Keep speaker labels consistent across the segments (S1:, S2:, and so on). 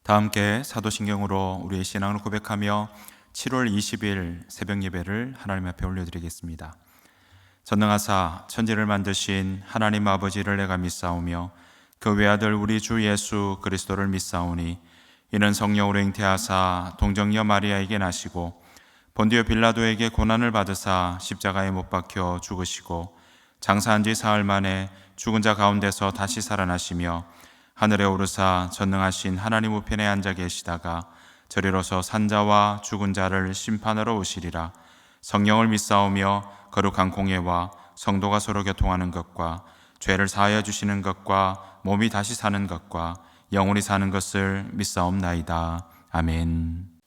S1: 다 함께 사도신경으로 우리의 신앙을 고백하며 7월 20일 새벽 예배를 하나님 앞에 올려드리겠습니다. 전능하사 천지를 만드신 하나님 아버지를 내가 믿사오며 그 외아들 우리 주 예수 그리스도를 믿사오니 이는 성령으로 잉태하사 동정녀 마리아에게 나시고 본디오 빌라도에게 고난을 받으사 십자가에 못 박혀 죽으시고 장사한 지 사흘 만에 죽은 자 가운데서 다시 살아나시며 하늘에 오르사 전능하신 하나님 우편에 앉아 계시다가 저리로서 산자와 죽은 자를 심판하러 오시리라. 성령을 믿사오며 거룩한 공예와 성도가 서로 교통하는 것과 죄를 사하여 주시는 것과 몸이 다시 사는 것과 영원히 사는 것을 믿사옵나이다. 아멘.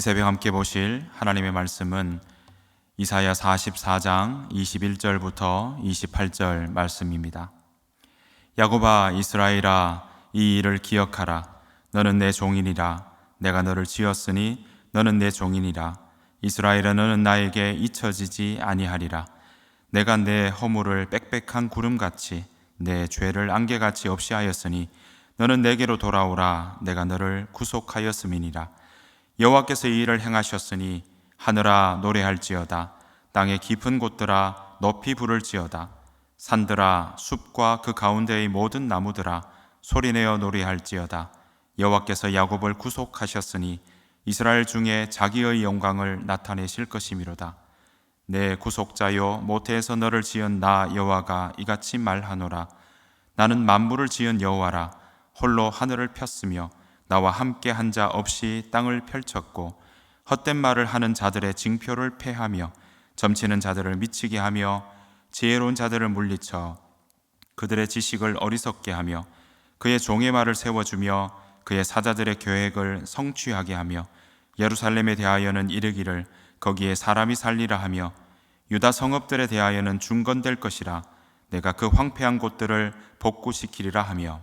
S1: 이 새벽 함께 보실 하나님의 말씀은 이사야 44장 21절부터 28절 말씀입니다. 야곱아 이스라엘아 이 일을 기억하라. 너는 내 종이니라. 내가 너를 지었으니 너는 내 종이니라. 이스라엘아 너는 나에게 잊혀지지 아니하리라. 내가 내 허물을 빽빽한 구름같이 내 죄를 안개같이 없이 하였으니 너는 내게로 돌아오라. 내가 너를 구속하였음이니라. 여호와께서 이 일을 행하셨으니 하늘아 노래할지어다. 땅의 깊은 곳들아 높이 부를지어다. 산들아 숲과 그 가운데의 모든 나무들아 소리내어 노래할지어다. 여호와께서 야곱을 구속하셨으니 이스라엘 중에 자기의 영광을 나타내실 것이미로다. 내 구속자여 모태에서 너를 지은 나 여호와가 이같이 말하노라. 나는 만물을 지은 여호와라. 홀로 하늘을 폈으며 나와 함께 한 자 없이 땅을 펼쳤고 헛된 말을 하는 자들의 징표를 패하며 점치는 자들을 미치게 하며 지혜로운 자들을 물리쳐 그들의 지식을 어리석게 하며 그의 종의 말을 세워주며 그의 사자들의 계획을 성취하게 하며 예루살렘에 대하여는 이르기를 거기에 사람이 살리라 하며 유다 성읍들에 대하여는 중건될 것이라. 내가 그 황폐한 곳들을 복구시키리라 하며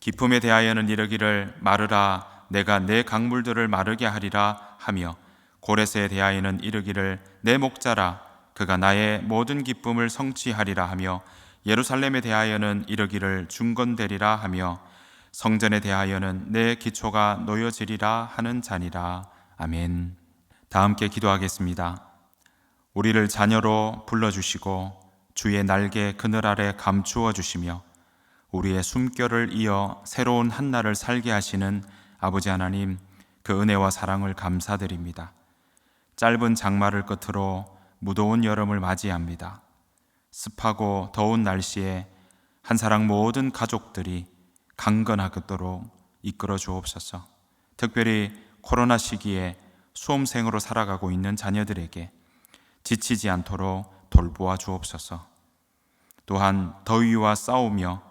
S1: 기품에 대하여는 이르기를 마르라. 내가 내 강물들을 마르게 하리라 하며 고레스에 대하여는 이르기를 내 목자라. 그가 나의 모든 기쁨을 성취하리라 하며 예루살렘에 대하여는 이르기를 중건되리라 하며 성전에 대하여는 내 기초가 놓여지리라 하는 자니라. 아멘. 다 함께 기도하겠습니다. 우리를 자녀로 불러주시고 주의 날개 그늘 아래 감추어 주시며 우리의 숨결을 이어 새로운 한날을 살게 하시는 아버지 하나님, 그 은혜와 사랑을 감사드립니다. 짧은 장마를 끝으로 무더운 여름을 맞이합니다. 습하고 더운 날씨에 한사랑 모든 가족들이 강건하도록 이끌어 주옵소서. 특별히 코로나 시기에 수험생으로 살아가고 있는 자녀들에게 지치지 않도록 돌보아 주옵소서. 또한 더위와 싸우며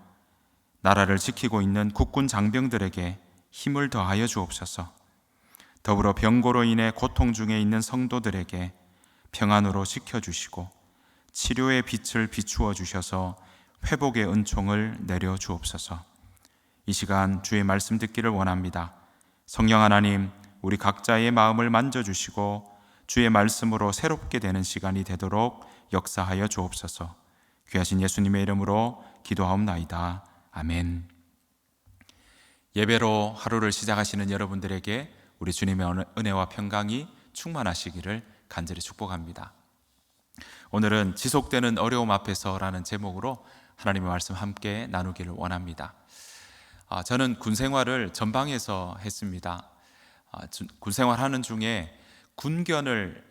S1: 나라를 지키고 있는 국군 장병들에게 힘을 더하여 주옵소서. 더불어 병고로 인해 고통 중에 있는 성도들에게 평안으로 지켜주시고 치료의 빛을 비추어 주셔서 회복의 은총을 내려 주옵소서. 이 시간 주의 말씀 듣기를 원합니다. 성령 하나님, 우리 각자의 마음을 만져주시고 주의 말씀으로 새롭게 되는 시간이 되도록 역사하여 주옵소서. 귀하신 예수님의 이름으로 기도하옵나이다. 아멘. 예배로 하루를 시작하시는 여러분들에게 우리 주님의 은혜와 평강이 충만하시기를 간절히 축복합니다. 오늘은 지속되는 어려움 앞에서라는 제목으로 하나님의 말씀 함께 나누기를 원합니다. 저는 군 생활을 전방에서 했습니다. 군 생활하는 중에 군견을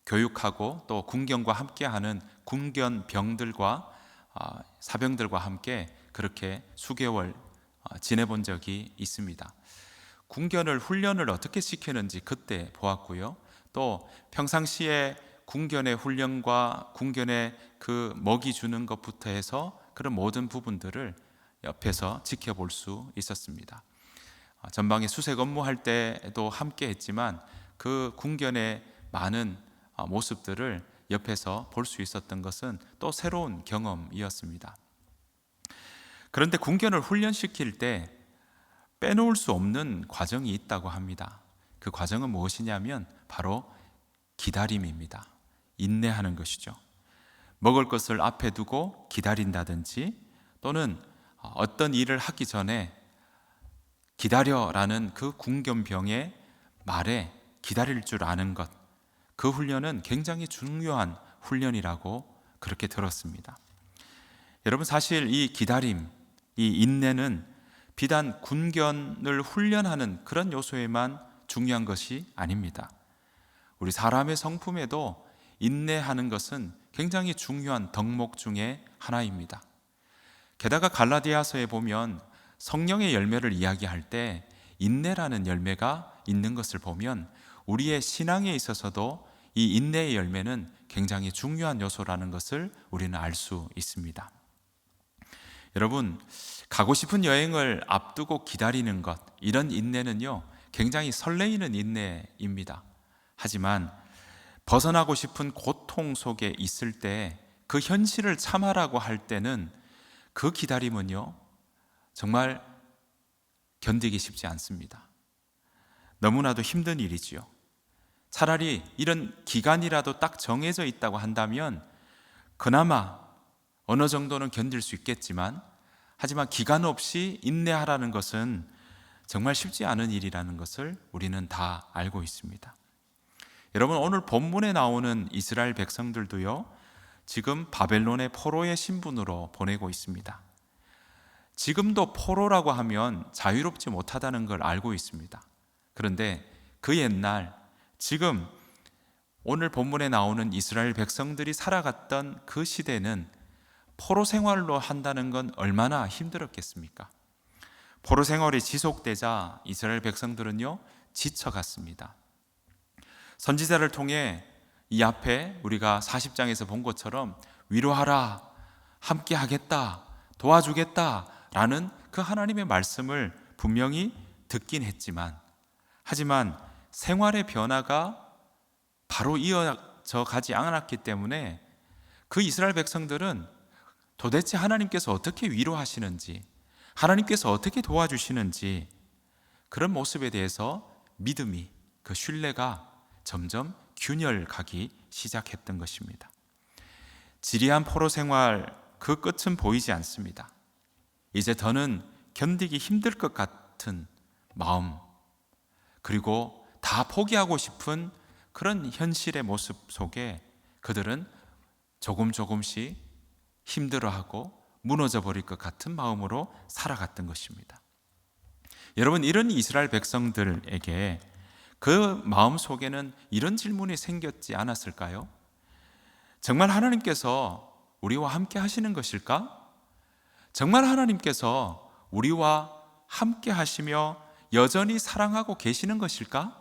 S1: 교육하고 또 군견과 함께하는 군견병들과 사병들과 함께 그렇게 수개월 지내본 적이 있습니다. 군견을 훈련을 어떻게 시키는지 그때 보았고요. 또 평상시에 군견의 훈련과 군견의 그 먹이 주는 것부터 해서 그런 모든 부분들을 옆에서 지켜볼 수 있었습니다. 전방에 수색 업무할 때도 함께 했지만 그 군견의 많은 모습들을 옆에서 볼 수 있었던 것은 또 새로운 경험이었습니다. 그런데 군견을 훈련시킬 때 빼놓을 수 없는 과정이 있다고 합니다. 그 과정은 무엇이냐면 바로 기다림입니다. 인내하는 것이죠. 먹을 것을 앞에 두고 기다린다든지 또는 어떤 일을 하기 전에 기다려라는 그 군견병의 말에 기다릴 줄 아는 것, 그 훈련은 굉장히 중요한 훈련이라고 그렇게 들었습니다. 여러분, 사실 이 기다림, 이 인내는 비단 군견을 훈련하는 그런 요소에만 중요한 것이 아닙니다. 우리 사람의 성품에도 인내하는 것은 굉장히 중요한 덕목 중에 하나입니다. 게다가 갈라디아서에 보면 성령의 열매를 이야기할 때 인내라는 열매가 있는 것을 보면 우리의 신앙에 있어서도 이 인내의 열매는 굉장히 중요한 요소라는 것을 우리는 알 수 있습니다. 여러분, 가고 싶은 여행을 앞두고 기다리는 것, 이런 인내는요, 굉장히 설레이는 인내입니다. 하지만 벗어나고 싶은 고통 속에 있을 때 그 현실을 참아라고 할 때는 그 기다림은요, 정말 견디기 쉽지 않습니다. 너무나도 힘든 일이지요. 차라리 이런 기간이라도 딱 정해져 있다고 한다면 그나마 어느 정도는 견딜 수 있겠지만, 하지만 기간 없이 인내하라는 것은 정말 쉽지 않은 일이라는 것을 우리는 다 알고 있습니다. 여러분, 오늘 본문에 나오는 이스라엘 백성들도요, 지금 바벨론의 포로의 신분으로 보내고 있습니다. 지금도 포로라고 하면 자유롭지 못하다는 걸 알고 있습니다. 그런데 그 옛날, 지금 오늘 본문에 나오는 이스라엘 백성들이 살아갔던 그 시대는 포로 생활로 한다는 건 얼마나 힘들었겠습니까? 포로 생활이 지속되자 이스라엘 백성들은요, 지쳐갔습니다. 선지자를 통해 이 앞에 우리가 40장에서 본 것처럼 위로하라, 함께 하겠다, 도와주겠다 라는 그 하나님의 말씀을 분명히 듣긴 했지만, 하지만 생활의 변화가 바로 이어져 가지 않았기 때문에 그 이스라엘 백성들은 도대체 하나님께서 어떻게 위로하시는지, 하나님께서 어떻게 도와주시는지, 그런 모습에 대해서 믿음이, 그 신뢰가 점점 균열가기 시작했던 것입니다. 지리한 포로 생활 그 끝은 보이지 않습니다. 이제 더는 견디기 힘들 것 같은 마음, 그리고 다 포기하고 싶은 그런 현실의 모습 속에 그들은 조금씩 힘들어하고 무너져 버릴 것 같은 마음으로 살아갔던 것입니다. 여러분, 이런 이스라엘 백성들에게 그 마음 속에는 이런 질문이 생겼지 않았을까요? 정말 하나님께서 우리와 함께 하시는 것일까? 정말 하나님께서 우리와 함께 하시며 여전히 사랑하고 계시는 것일까?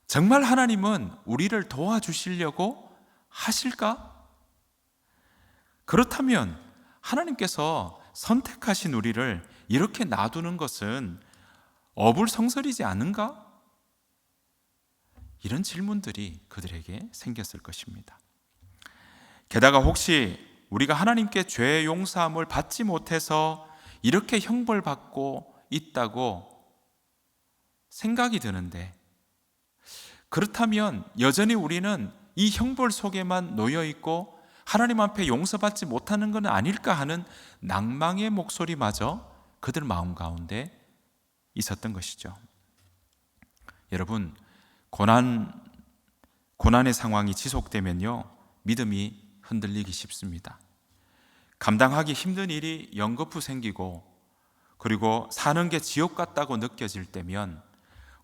S1: 정말 하나님은 우리를 도와주시려고 하실까? 그렇다면 하나님께서 선택하신 우리를 이렇게 놔두는 것은 어불성설이지 않은가? 이런 질문들이 그들에게 생겼을 것입니다. 게다가 혹시 우리가 하나님께 죄의 용서함을 받지 못해서 이렇게 형벌받고 있다고 생각이 드는데, 그렇다면 여전히 우리는 이 형벌 속에만 놓여 있고 하나님 앞에 용서받지 못하는 건 아닐까 하는 낭망의 목소리마저 그들 마음 가운데 있었던 것이죠. 여러분, 고난의 상황이 지속되면요, 믿음이 흔들리기 쉽습니다. 감당하기 힘든 일이 연거푸 생기고, 그리고 사는 게 지옥 같다고 느껴질 때면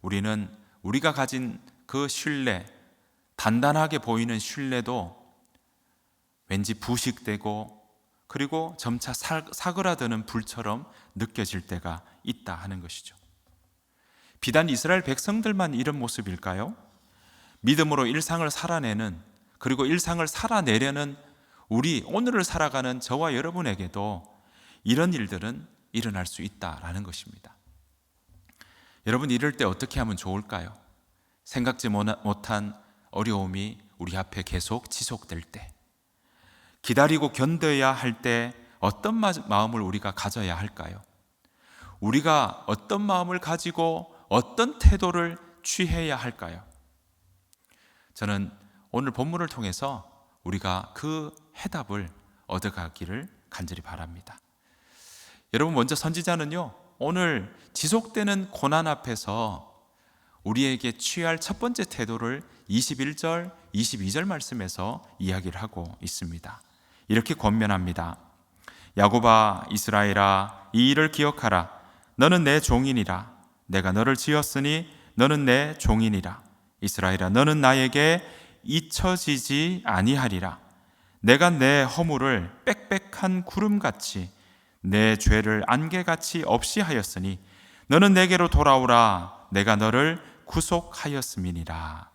S1: 우리는 우리가 가진 그 신뢰, 단단하게 보이는 신뢰도 왠지 부식되고, 그리고 점차 사그라드는 불처럼 느껴질 때가 있다 하는 것이죠. 비단 이스라엘 백성들만 이런 모습일까요? 믿음으로 일상을 살아내는, 그리고 일상을 살아내려는 우리 오늘을 살아가는 저와 여러분에게도 이런 일들은 일어날 수 있다라는 것입니다. 여러분, 이럴 때 어떻게 하면 좋을까요? 생각지 못한 어려움이 우리 앞에 계속 지속될 때, 기다리고 견뎌야 할 때 어떤 마음을 우리가 가져야 할까요? 우리가 어떤 마음을 가지고 어떤 태도를 취해야 할까요? 저는 오늘 본문을 통해서 우리가 그 해답을 얻어가기를 간절히 바랍니다. 여러분, 먼저 선지자는요, 오늘 지속되는 고난 앞에서 우리에게 취할 첫 번째 태도를 21절, 22절 말씀에서 이야기를 하고 있습니다. 이렇게 권면합니다. 야곱아, 이스라엘아, 이 일을 기억하라. 너는 내 종이니라. 내가 너를 지었으니 너는 내 종이니라. 이스라엘아, 너는 나에게 잊혀지지 아니하리라. 내가 내 허물을 빽빽한 구름같이 내 죄를 안개같이 없이 하였으니 너는 내게로 돌아오라. 내가 너를 구속하였음이니라.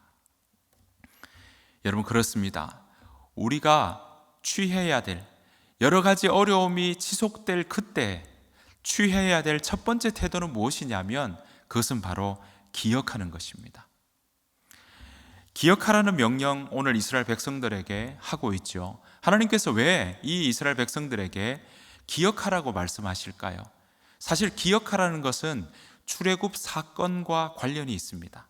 S1: 여러분, 그렇습니다. 우리가 취해야 될, 여러 가지 어려움이 지속될 그때 취해야 될 첫 번째 태도는 무엇이냐면 그것은 바로 기억하는 것입니다. 기억하라는 명령, 오늘 이스라엘 백성들에게 하고 있죠. 하나님께서 왜 이 이스라엘 백성들에게 기억하라고 말씀하실까요? 사실 기억하라는 것은 출애굽 사건과 관련이 있습니다.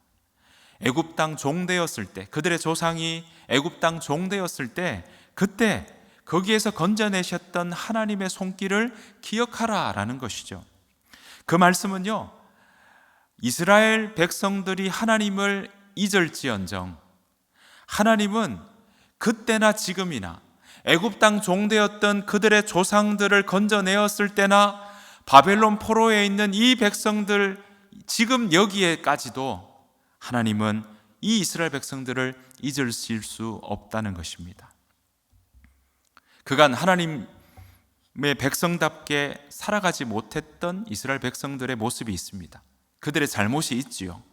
S1: 애굽 땅 종되었을 때, 그들의 조상이 애굽 땅 종되었을 때, 그때 거기에서 건져내셨던 하나님의 손길을 기억하라라는 것이죠. 그 말씀은요, 이스라엘 백성들이 하나님을 잊을지언정 하나님은 그때나 지금이나 애굽 땅 종되었던 그들의 조상들을 건져내었을 때나 바벨론 포로에 있는 이 백성들, 지금 여기에까지도 하나님은 이 이스라엘 백성들을 잊으실 수 없다는 것입니다. 그간 하나님의 백성답게 살아가지 못했던 이스라엘 백성들의 모습이 있습니다. 그들의 잘못이 있지요.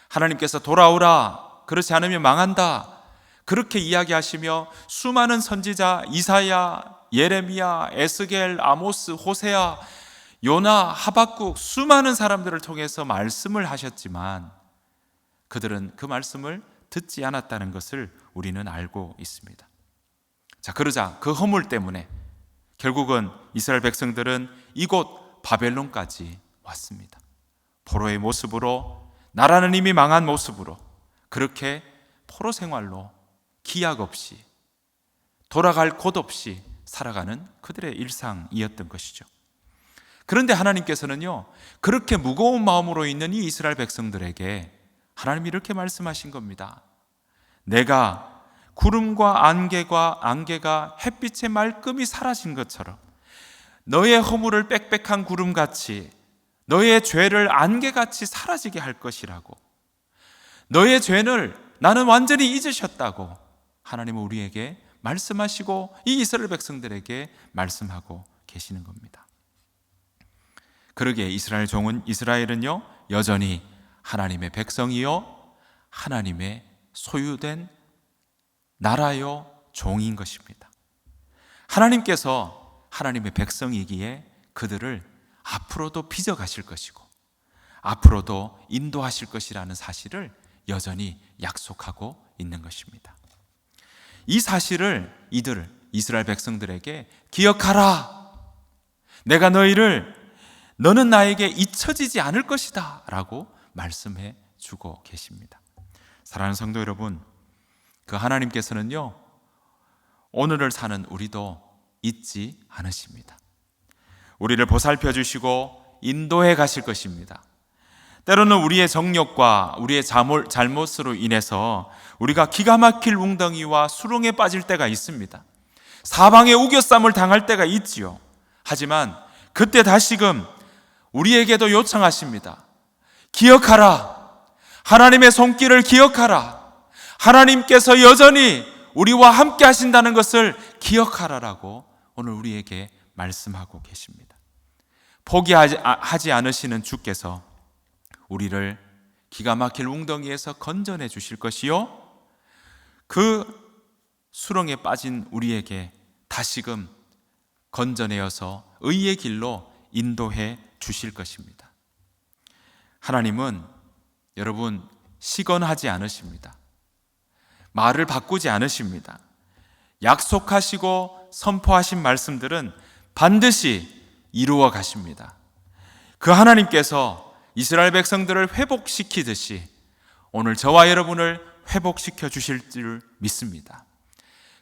S1: 하나님께서 돌아오라, 그렇지 않으면 망한다, 그렇게 이야기하시며 수많은 선지자 이사야, 예레미야, 에스겔, 아모스, 호세아, 요나, 하박국, 수많은 사람들을 통해서 말씀을 하셨지만 그들은 그 말씀을 듣지 않았다는 것을 우리는 알고 있습니다. 자, 그러자 그 허물 때문에 결국은 이스라엘 백성들은 이곳 바벨론까지 왔습니다. 포로의 모습으로, 나라는 이미 망한 모습으로, 그렇게 포로 생활로 기약 없이, 돌아갈 곳 없이 살아가는 그들의 일상이었던 것이죠. 그런데 하나님께서는요, 그렇게 무거운 마음으로 있는 이 이스라엘 백성들에게 하나님이 이렇게 말씀하신 겁니다. 내가 구름과 안개가 햇빛에 말끔히 사라진 것처럼 너의 허물을 빽빽한 구름같이, 너의 죄를 안개같이 사라지게 할 것이라고, 너의 죄를 나는 완전히 잊으셨다고 하나님은 우리에게 말씀하시고 이 이스라엘 백성들에게 말씀하고 계시는 겁니다. 그러기에 이스라엘은요 여전히 하나님의 백성이요 하나님의 소유된 나라요 종인 것입니다. 하나님께서 하나님의 백성이기에 그들을 앞으로도 빚어가실 것이고 앞으로도 인도하실 것이라는 사실을 여전히 약속하고 있는 것입니다. 이 사실을 이스라엘 백성들에게 기억하라, 내가 너는 나에게 잊혀지지 않을 것이다 라고 말씀해 주고 계십니다. 사랑하는 성도 여러분, 그 하나님께서는요 오늘을 사는 우리도 잊지 않으십니다. 우리를 보살펴 주시고 인도해 가실 것입니다. 때로는 우리의 정욕과 우리의 잘못으로 인해서 우리가 기가 막힐 웅덩이와 수렁에 빠질 때가 있습니다. 사방에 우겨쌈을 당할 때가 있지요. 하지만 그때 다시금 우리에게도 요청하십니다. 기억하라, 하나님의 손길을 기억하라, 하나님께서 여전히 우리와 함께 하신다는 것을 기억하라라고 오늘 우리에게 말씀하고 계십니다. 포기하지 않으시는 주께서 우리를 기가 막힐 웅덩이에서 건져내 주실 것이요 그 수렁에 빠진 우리에게 다시금 건져내어서 의의 길로 인도해 주실 것입니다. 하나님은 여러분 시건하지 않으십니다. 말을 바꾸지 않으십니다. 약속하시고 선포하신 말씀들은 반드시 이루어 가십니다. 그 하나님께서 이스라엘 백성들을 회복시키듯이 오늘 저와 여러분을 회복시켜 주실 줄 믿습니다.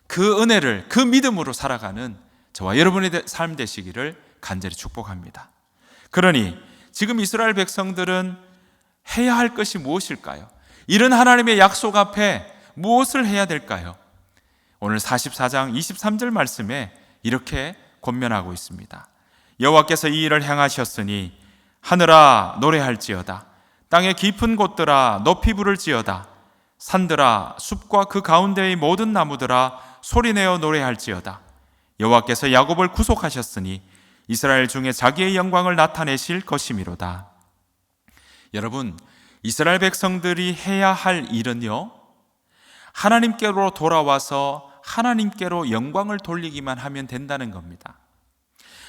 S1: 그 은혜를, 그 믿음으로 살아가는 저와 여러분의 삶 되시기를 간절히 축복합니다. 그러니 지금 이스라엘 백성들은 해야 할 것이 무엇일까요? 이런 하나님의 약속 앞에 무엇을 해야 될까요? 오늘 44장 23절 말씀에 이렇게 권면하고 있습니다. 여호와께서 이 일을 행하셨으니 하늘아 노래할지어다, 땅의 깊은 곳들아 높이 부를지어다, 산들아 숲과 그 가운데의 모든 나무들아 소리내어 노래할지어다. 여호와께서 야곱을 구속하셨으니 이스라엘 중에 자기의 영광을 나타내실 것이미로다. 여러분, 이스라엘 백성들이 해야 할 일은요 하나님께로 돌아와서 하나님께로 영광을 돌리기만 하면 된다는 겁니다.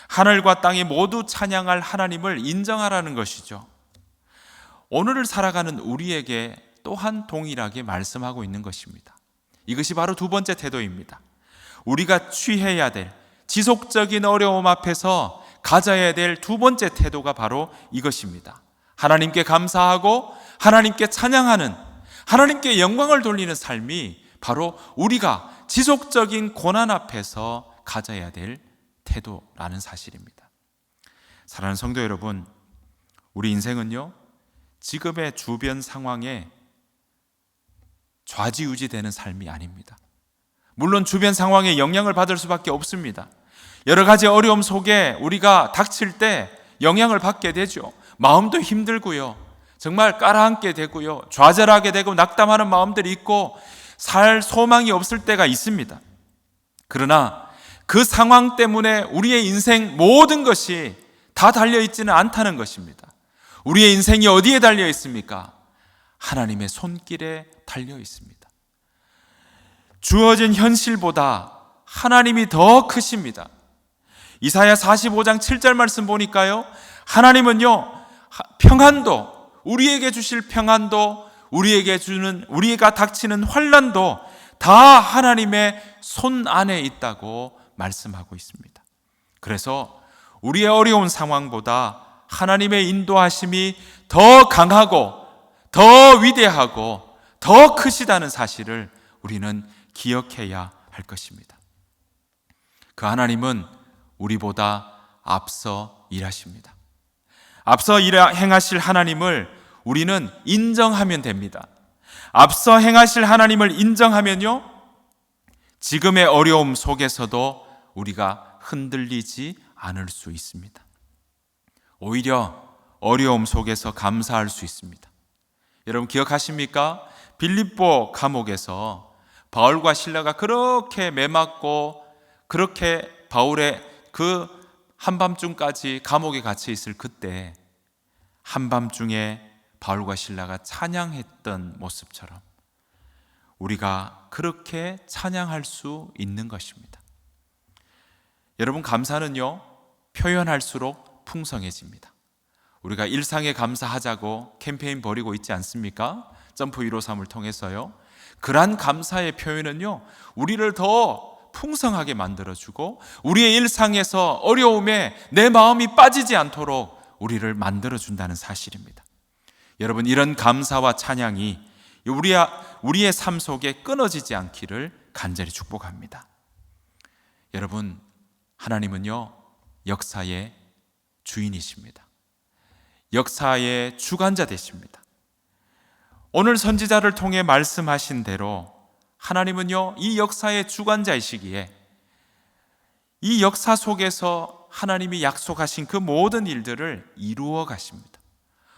S1: 하늘과 땅이 모두 찬양할 하나님을 인정하라는 것이죠. 오늘을 살아가는 우리에게 또한 동일하게 말씀하고 있는 것입니다. 이것이 바로 두 번째 태도입니다. 우리가 취해야 될 지속적인 어려움 앞에서 가져야 될 두 번째 태도가 바로 이것입니다. 하나님께 감사하고 하나님께 찬양하는, 하나님께 영광을 돌리는 삶이 바로 우리가 지속적인 고난 앞에서 가져야 될 태도라는 사실입니다. 사랑하는 성도 여러분, 우리 인생은요 지금의 주변 상황에 좌지우지되는 삶이 아닙니다. 물론 주변 상황에 영향을 받을 수밖에 없습니다. 여러 가지 어려움 속에 우리가 닥칠 때 영향을 받게 되죠. 마음도 힘들고요, 정말 깔아앉게 되고요, 좌절하게 되고 낙담하는 마음들이 있고 살 소망이 없을 때가 있습니다. 그러나 그 상황 때문에 우리의 인생 모든 것이 다 달려있지는 않다는 것입니다. 우리의 인생이 어디에 달려 있습니까? 하나님의 손길에 달려 있습니다. 주어진 현실보다 하나님이 더 크십니다. 이사야 45장 7절 말씀 보니까요, 하나님은요 평안도, 우리에게 주실 평안도, 우리가 닥치는 환난도 다 하나님의 손 안에 있다고 말씀하고 있습니다. 그래서 우리의 어려운 상황보다 하나님의 인도하심이 더 강하고 더 위대하고 더 크시다는 사실을 우리는 기억해야 할 것입니다. 그 하나님은 우리보다 앞서 일하십니다. 앞서 행하실 하나님을 우리는 인정하면 됩니다. 앞서 행하실 하나님을 인정하면요, 지금의 어려움 속에서도 우리가 흔들리지 않을 수 있습니다. 오히려 어려움 속에서 감사할 수 있습니다. 여러분 기억하십니까? 빌립보 감옥에서 바울과 실라가 그렇게 매맞고 그렇게 바울의 그 한밤중까지 감옥에 갇혀 있을 그때 한밤중에 바울과 실라가 찬양했던 모습처럼 우리가 그렇게 찬양할 수 있는 것입니다. 여러분 감사는요, 표현할수록 풍성해집니다. 우리가 일상에 감사하자고 캠페인 벌이고 있지 않습니까? 점프 153을 통해서요. 그러한 감사의 표현은요, 우리를 더 풍성하게 만들어주고 우리의 일상에서 어려움에 내 마음이 빠지지 않도록 우리를 만들어준다는 사실입니다. 여러분 이런 감사와 찬양이 우리의 삶 속에 끊어지지 않기를 간절히 축복합니다. 여러분 하나님은요, 역사의 주인이십니다. 역사의 주관자 되십니다. 오늘 선지자를 통해 말씀하신 대로 하나님은요, 이 역사의 주관자이시기에 이 역사 속에서 하나님이 약속하신 그 모든 일들을 이루어 가십니다.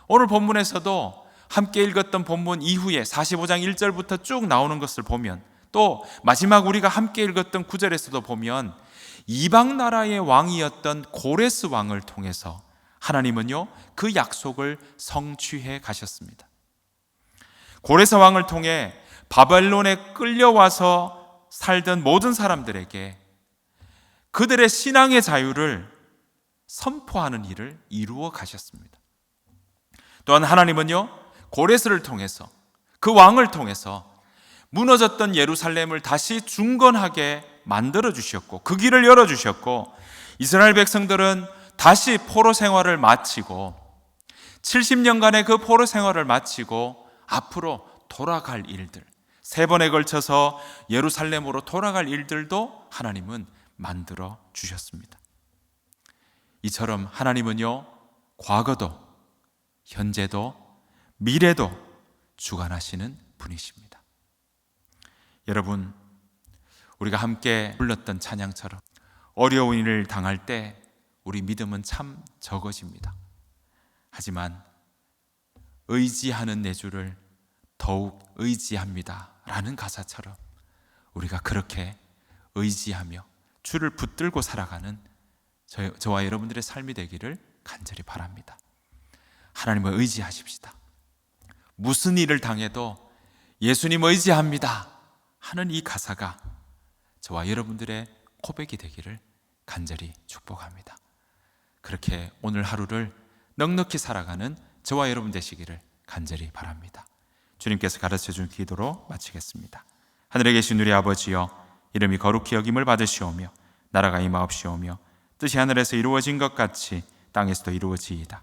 S1: 오늘 본문에서도 함께 읽었던 본문 이후에 45장 1절부터 쭉 나오는 것을 보면, 또 마지막 우리가 함께 읽었던 9절에서도 보면 이방 나라의 왕이었던 고레스 왕을 통해서 하나님은요, 그 약속을 성취해 가셨습니다. 고레스 왕을 통해 바벨론에 끌려와서 살던 모든 사람들에게 그들의 신앙의 자유를 선포하는 일을 이루어 가셨습니다. 또한 하나님은요, 고레스를 통해서, 그 왕을 통해서 무너졌던 예루살렘을 다시 중건하게 만들어 주셨고 그 길을 열어 주셨고, 이스라엘 백성들은 다시 포로 생활을 마치고 70년간의 그 포로 생활을 마치고 앞으로 돌아갈 일들, 3번에 걸쳐서 예루살렘으로 돌아갈 일들도 하나님은 만들어 주셨습니다. 이처럼 하나님은요, 과거도 현재도 미래도 주관하시는 분이십니다. 여러분, 우리가 함께 불렀던 찬양처럼 어려운 일을 당할 때 우리 믿음은 참 적어집니다. 하지만 의지하는 내 주를 더욱 의지합니다 라는 가사처럼 우리가 그렇게 의지하며 주를 붙들고 살아가는 저와 여러분들의 삶이 되기를 간절히 바랍니다. 하나님을 의지하십시다. 무슨 일을 당해도 예수님 의지합니다 하는 이 가사가 저와 여러분들의 고백이 되기를 간절히 축복합니다. 그렇게 오늘 하루를 넉넉히 살아가는 저와 여러분 되시기를 간절히 바랍니다. 주님께서 가르쳐준 기도로 마치겠습니다. 하늘에 계신 우리 아버지여, 이름이 거룩히 여김을 받으시오며 나라가 임하옵시오며 뜻이 하늘에서 이루어진 것 같이 땅에서도 이루어지이다.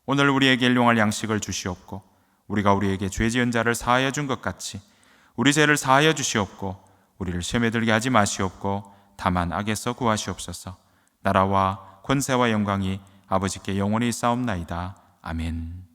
S1: 오늘 우리에게 일용할 양식을 주시옵고 우리가 우리에게 죄 지은 자를 사하여 준 것 같이 우리 죄를 사하여 주시옵고 우리를 시험에 들게 하지 마시옵고 다만 악에서 구하시옵소서. 나라와 권세와 영광이 아버지께 영원히 있사옵나이다. 아멘.